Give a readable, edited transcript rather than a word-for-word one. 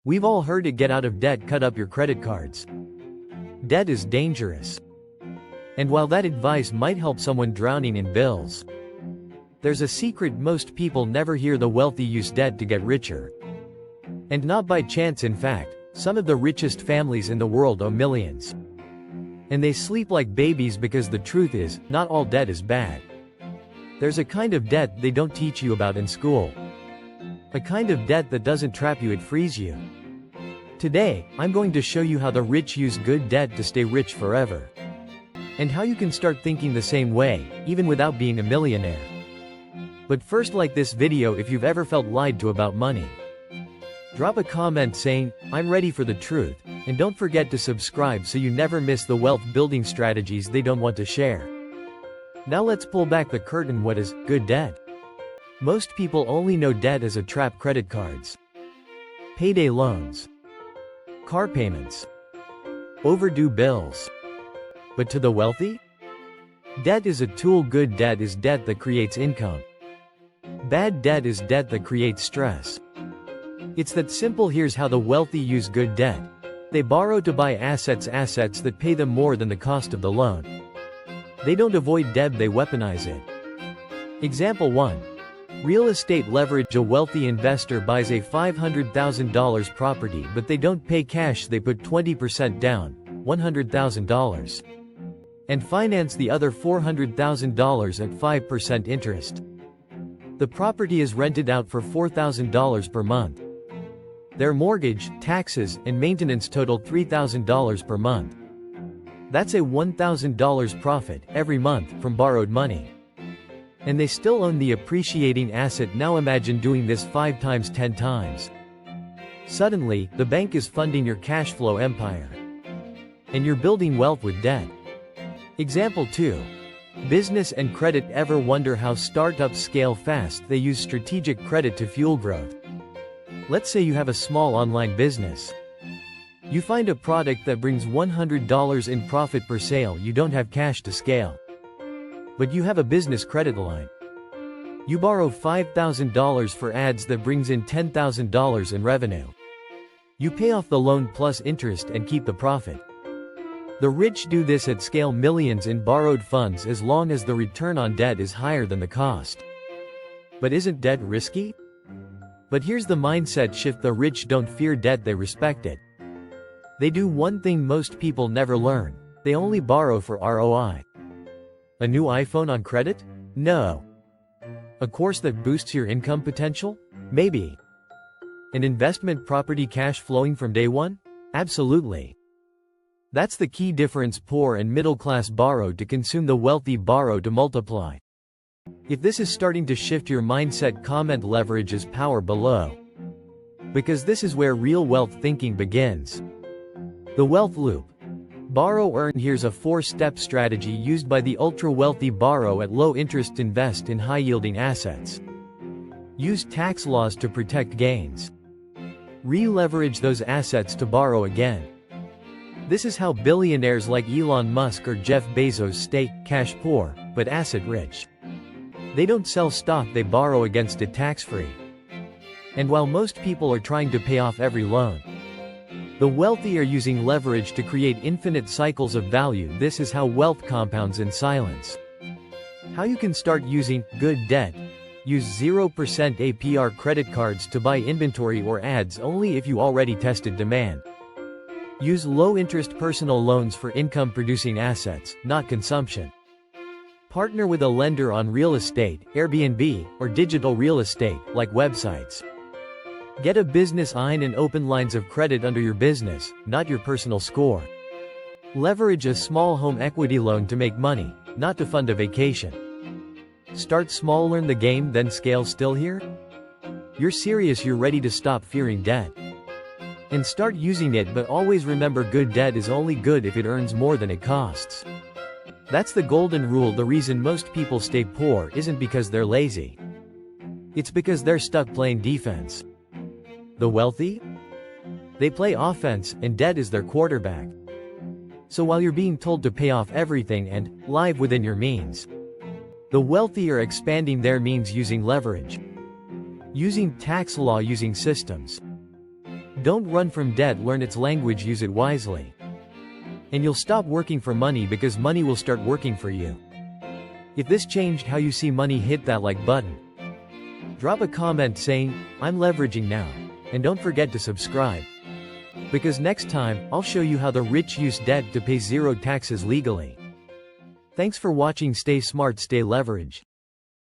We've all heard it: get out of debt, cut up your credit cards. Debt is dangerous. And while that advice might help someone drowning in bills, there's a secret most people never hear: the wealthy use debt to get richer. And not by chance. In fact, some of the richest families in the world owe millions. And they sleep like babies because the truth is, not all debt is bad. There's a kind of debt they don't teach you about in school. A kind of debt that doesn't trap you, it frees you. Today, I'm going to show you how the rich use good debt to stay rich forever. And how you can start thinking the same way, even without being a millionaire. But first, like this video if you've ever felt lied to about money. Drop a comment saying, "I'm ready for the truth," and don't forget to subscribe so you never miss the wealth building strategies they don't want to share. Now let's pull back the curtain. What is good debt? Most people only know debt as a trap: credit cards, payday loans, car payments, overdue bills. But to the wealthy, debt is a tool. Good debt is debt that creates income. Bad debt is debt that creates stress. It's that simple. Here's how the wealthy use good debt. They borrow to buy assets that pay them more than the cost of the loan. They don't avoid debt, they weaponize it. Example 1. Real estate leverage. A wealthy investor buys a $500,000 property, but they don't pay cash. They put 20% down, $100,000, and finance the other $400,000 at 5% interest. The property is rented out for $4,000 per month. Their mortgage, taxes, and maintenance total $3,000 per month. That's a $1,000 profit every month from borrowed money. And they still own the appreciating asset. Now imagine doing this 5 times, 10 times. Suddenly, the bank is funding your cash flow empire. And you're building wealth with debt. Example 2. Business and credit. Ever wonder how startups scale fast? They use strategic credit to fuel growth. Let's say you have a small online business. You find a product that brings $100 in profit per sale. You don't have cash to scale. But you have a business credit line. You borrow $5,000 for ads that brings in $10,000 in revenue. You pay off the loan plus interest and keep the profit. The rich do this at scale: millions in borrowed funds, as long as the return on debt is higher than the cost. But isn't debt risky? But here's the mindset shift: the rich don't fear debt, they respect it. They do one thing most people never learn: they only borrow for ROI. A new iPhone on credit? No. A course that boosts your income potential? Maybe. An investment property cash flowing from day one? Absolutely. That's the key difference. Poor and middle class borrow to consume, the wealthy borrow to multiply. If this is starting to shift your mindset, comment leverage is power below. Because this is where real wealth thinking begins. The wealth loop. Borrow, earn. Here's a 4-step strategy used by the ultra-wealthy: borrow at low interest, invest in high-yielding assets, use tax laws to protect gains, re-leverage those assets to borrow again. This is how billionaires like Elon Musk or Jeff Bezos stay cash poor, but asset rich. They don't sell stock, they borrow against it tax-free. And while most people are trying to pay off every loan, the wealthy are using leverage to create infinite cycles of value. This is how wealth compounds in silence. How you can start using good debt. Use 0% APR credit cards to buy inventory or ads only if you already tested demand. Use low-interest personal loans for income-producing assets, not consumption. Partner with a lender on real estate, Airbnb, or digital real estate, like websites. Get a business IN and open lines of credit under your business, not your personal score. Leverage a small home equity loan to make money, not to fund a vacation. Start small, learn the game, then scale. Still here? You're serious, you're ready to stop fearing debt. And start using it, but always remember, good debt is only good if it earns more than it costs. That's the golden rule. The reason most people stay poor isn't because they're lazy. It's because they're stuck playing defense. The wealthy? They play offense, and debt is their quarterback. So while you're being told to pay off everything and live within your means, the wealthy are expanding their means using leverage, using tax law, using systems, Don't run from debt, learn its language, use it wisely. And you'll stop working for money because money will start working for you. If this changed how you see money, hit that like button. Drop a comment saying, "I'm leveraging now." And don't forget to subscribe. Because next time, I'll show you how the rich use debt to pay zero taxes legally. Thanks for watching. Stay smart, stay leveraged.